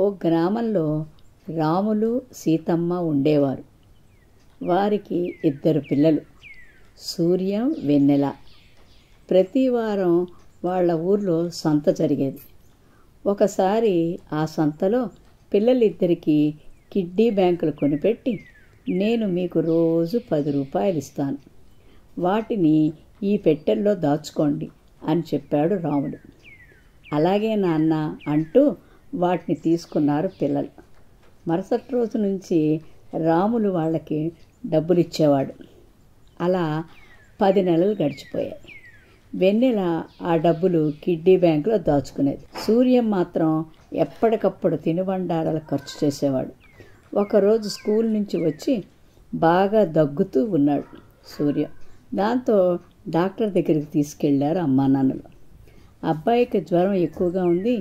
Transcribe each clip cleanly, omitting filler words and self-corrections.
ఓ గ్రామంలో రాములు సీతమ్మ ఉండేవారు. వారికి 2 పిల్లలు, సూర్యం, వెన్నెల. ప్రతి వారం వాళ్ళ ఊర్లో సంత జరిగేది. ఒకసారి ఆ సంతలో పిల్లలిద్దరికీ కిడ్డీ బ్యాంకులు కొనిపెట్టి, నేను మీకు రోజు 10 రూపాయలు ఇస్తాను, వాటిని ఈ పెట్టెల్లో దాచుకోండి అని చెప్పాడు రాముడు. అలాగే నాన్న అంటూ వాటిని తీసుకున్నారు పిల్లలు. మరుసటి రోజు నుంచి రాములు వాళ్ళకి డబ్బులు ఇచ్చేవాడు. అలా 10 నెలలు గడిచిపోయాయి. వెన్నెల ఆ డబ్బులు కిడ్డీ బ్యాంకులో దాచుకునేది. సూర్యం మాత్రం ఎప్పటికప్పుడు తినుబండారాలు ఖర్చు చేసేవాడు. ఒకరోజు స్కూల్ నుంచి వచ్చి బాగా దగ్గుతూ ఉన్నాడు సూర్యం. దాంతో డాక్టర్ దగ్గరికి తీసుకెళ్లారు అమ్మా నాన్నలు. అబ్బాయికి జ్వరం ఎక్కువగా ఉంది,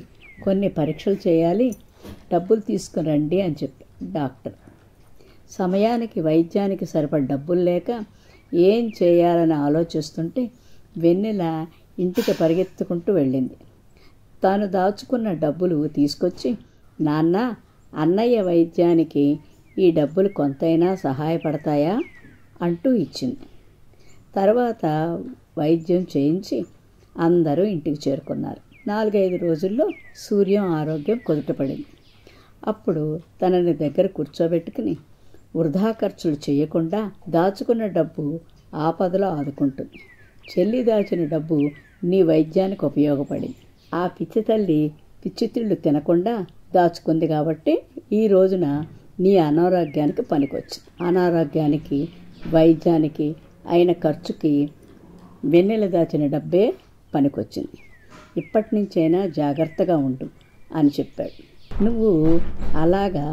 కొన్ని పరీక్షలు చేయాలి, డబ్బులు తీసుకుని రండి అని చెప్పారు డాక్టర్. సమయానికి వైద్యానికి సరిపడ డబ్బులు లేక ఏం చేయాలని ఆలోచిస్తుంటే వెన్నెల ఇంటికి పరిగెత్తుకుంటూ వెళ్ళింది. తాను దాచుకున్న డబ్బులు తీసుకొచ్చి, నాన్న, అన్నయ్య వైద్యానికి ఈ డబ్బులు కొంతైనా సహాయపడతాయా అంటూ ఇచ్చింది. తర్వాత వైద్యం చేయించి అందరూ ఇంటికి చేరుకున్నారు. 4-5 రోజుల్లో సూర్యం ఆరోగ్యం కుదుటపడింది. అప్పుడు తనని దగ్గర కూర్చోబెట్టుకుని, వృధా ఖర్చులు చేయకుండా దాచుకున్న డబ్బు ఆపదలో ఆదుకుంటుంది. చెల్లి దాచిన డబ్బు నీ వైద్యానికి ఉపయోగపడింది. ఆ పిచ్చి తల్లి పిచ్చి తిళ్ళు తినకుండా దాచుకుంది కాబట్టి ఈ రోజున నీ అనారోగ్యానికి పనికొచ్చింది. అనారోగ్యానికి, వైద్యానికి అయిన ఖర్చుకి వెన్నెల దాచిన డబ్బే పనికొచ్చింది. ఇప్పటి నుంచైనా జాగ్రత్తగా ఉండు అని చెప్పాడు. నువ్వు అలాగా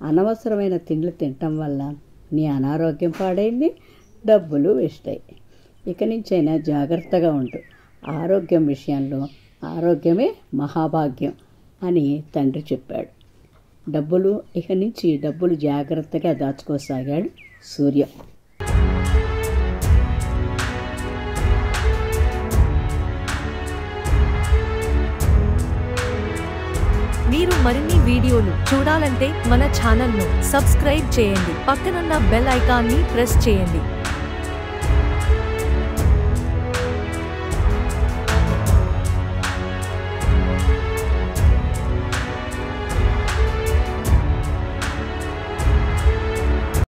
అనవసరమైన తిండ్లు తినటం వల్ల నీ అనారోగ్యం పాడైంది, డబ్బులు వేస్ట్ అయ్యాయి. ఇక నుంచైనా జాగ్రత్తగా ఉండు. ఆరోగ్యం విషయంలో ఆరోగ్యమే మహాభాగ్యం అని తండ్రి చెప్పాడు. ఇక నుంచి డబ్బులు జాగ్రత్తగా దాచుకోసాగాడు సూర్య. మీరు మరిన్ని వీడియోలు చూడాలంటే మన ఛానల్ను సబ్స్క్రైబ్ చేయండి. పక్కనున్న బెల్ ఐకాన్ని ప్రెస్ చేయండి.